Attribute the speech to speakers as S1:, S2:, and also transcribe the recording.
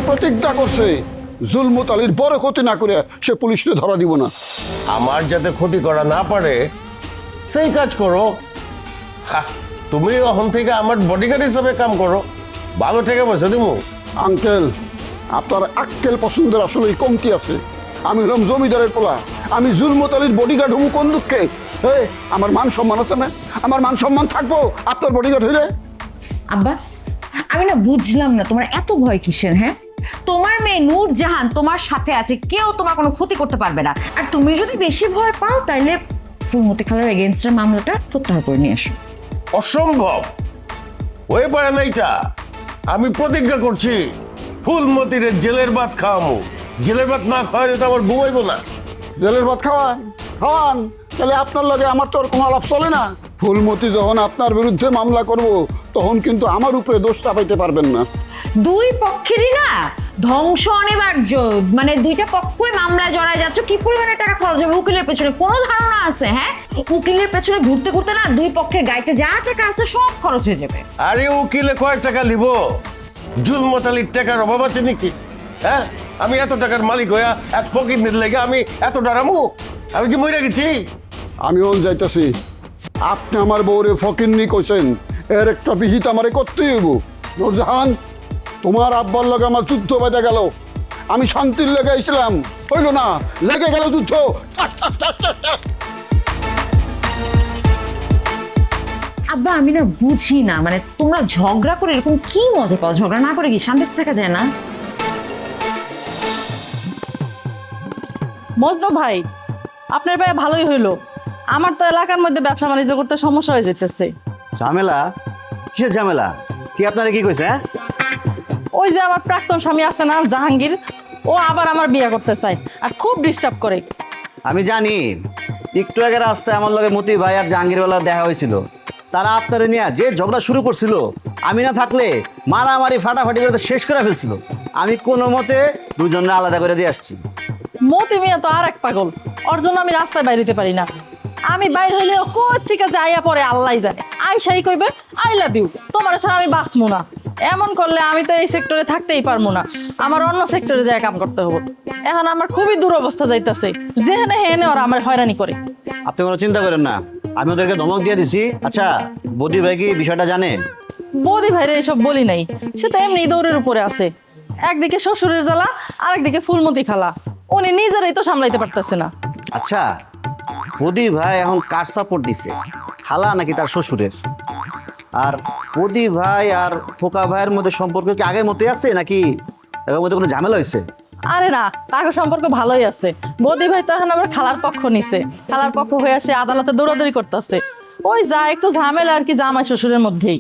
S1: প্রতিজ্ঞা করছে জুলমত আলীর বড় ক্ষতি না করে সে পুলিশকে ধরা দিব না।
S2: আমার যাতে ক্ষতি করা না পারে সেই কাজ করো। তুমি এখন থেকে আমার বডিগার্ড হিসাবে কাম করো, ভালো থেকে বসে দিমু।
S1: আঙ্কেল, আপনার আক্কেল পছন্দের আসলে কমতি আছে। আমি হলাম জমিদারের পোলা, আমি জুলমত আলীর বডিগার্ড হবো কোন দুঃখে? আমার মান সম্মান আছে না? আমার মান সম্মান থাকবো আপনার বডিগার্ড হইলে?
S3: আব্বা, আমি না বুঝলাম না তোমার এত ভয় কিসের? হ্যাঁ, তোমার মেয়ে নূরজাহান তোমার সাথে আছে, কেউ তোমার কোনো ক্ষতি করতে পারবে না। আর তুমি যদি বেশি ভয় পাও তাহলে ফুলমতি খালার এগেইনস্টে মামলাটা প্রত্যাহার করে নিয়ে আসো।
S2: অসম্ভব, হয়ে পারে না এটা। আমি প্রতিজ্ঞা করছি ফুলমতির জেলের ভাত খাওয়ামু। জেলের ভাত না খাওয়ালে তো আমার ঘুমাইবো না।
S1: জেলের ভাত খাওয়ান খাওয়ান, তাহলে আপনার লগে আমার তো আর কোনো আলাপ চলে না। ফুলমতি যখন আপনার বিরুদ্ধে মামলা করব তখন কিন্তু আমার উপরে দোষ চাপাইতে পারবেন না।
S3: দুই পক্ষেরই না ধ্বংস অনিবার্য, মানে দুইটা পক্ষই মামলায় জড়ায় যাচ্ছ। কি পরিমাণে টাকা খরচ হবে উকিলের পেছনে কোনো ধারণা আছে? হ্যাঁ, উকিলের পেছনে ঘুরতে ঘুরতে না দুই পক্ষের গাইতে যা টাকা আছে সব খরচ হয়ে যাবে।
S2: আরে উকিলে কয়েক টাকা নিব? জুলমত আলীর টাকার অভাব আছে নাকি? হ্যাঁ, আমি এত টাকার মালিক হইয়া এক ফকির লেগে আমি এত ডরামু? আমি কি মরে গেছি?
S1: আমিও যাইতেছি। আপনি আমার বউরে ফকিন্নি কইছেন, এর একটা বিহিত আমারে করতেই হইব। নূরজাহান, তোমার আব্বার লগে আমার যুদ্ধ বেঁধে গেল। আমি শান্তির লেগে আইছিলাম, হইল না, লেগে গেল যুদ্ধ।
S3: আব্বা, আমি না বুঝি না, মানে তোমরা ঝগড়া করে এরকম কি মজা পাও? ঝগড়া না করে কি শান্তিতে থাকা যায় না?
S4: মজনু ভাই, আপনার ভাই ভালোই হইলো। আমার তো এলাকার মধ্যে ব্যবসা বাণিজ্য করতে সমস্যা হয়ে যেতেছে।
S5: ঝামেলা? কিসের ঝামেলা? কি আপনারা কি কইছে?
S4: ওই যে আমার প্রাক্তন স্বামী আছে না জাহাঙ্গীর, ও আবার আমার বিয়ে করতে চায় আর খুব ডিস্টার্ব করে।
S5: আমি জানি, একটু আগে রাস্তায় আমার লগে মতি ভাই আর জাহাঙ্গীরওয়ালা দেখা হয়েছিল। তারা আপনারে নিয়ে যে ঝগড়া শুরু করছিল, আমি না থাকলে মারামারি ফাটাফাটি করে তো শেষ করে ফেলছিল। আমি কোনো মতে দুজনকে আলাদা করে দিয়ে আসছি।
S4: মতি মিয়া তো আর এক পাগল, ওর জন্য আমি রাস্তায় বাইরে হইতে পারি না। আমি বাইর হইলেও কোথা থেকে যাইয়া পরে আল্লাহ জানে। আইসাই কইবে আই লাভ ইউ, তোমার ছাড়া আমি বাঁচবো না। এমন করলে আমি তো এই সেক্টরে থাকতেই পারবো না, আমার অন্য সেক্টরে যায় কাম করতে হবে। এখন আমার খুবই দুরবস্থা যাইতেছে, যেখানে হেনে ওরা আমার হয়রানি করে।
S5: আপনি কোনো চিন্তা করেন না, আমি ওদেরকে ধমক দিয়ে দিছি। আচ্ছা, বদি ভাই কি বিষয়টা জানে?
S4: বৌদি ভাইরে এসব বলি নাই, সে তো এমনি দৌড়ের উপরে আছে। একদিকে শ্বশুরের জ্বালা, আরেকদিকে ফুলমতি খালা, উনি নিজেরাই তো সামলাইতে পারতেছে না।
S5: আচ্ছা, বদি ভাই এখন কার সাপোর্ট দিছে, খালা নাকি তার শ্বশুরের? আর বদি ভাই আর ফোকা ভাইয়ের মধ্যে সম্পর্ক কি আগের মতোই আছে নাকি এর মধ্যে কোনো ঝামেলা হয়েছে?
S4: আরে না, তাকে সম্পর্ক ভালোই আছে। বৌদি ভাই তো এখন আবার খালার পক্ষ নিছে, খালার পক্ষ হয়ে আসে আদালতে দৌড়াদৌড়ি করতেছে। ওই যা একটু ঝামেলা আর কি জামাই শ্বশুরের মধ্যেই।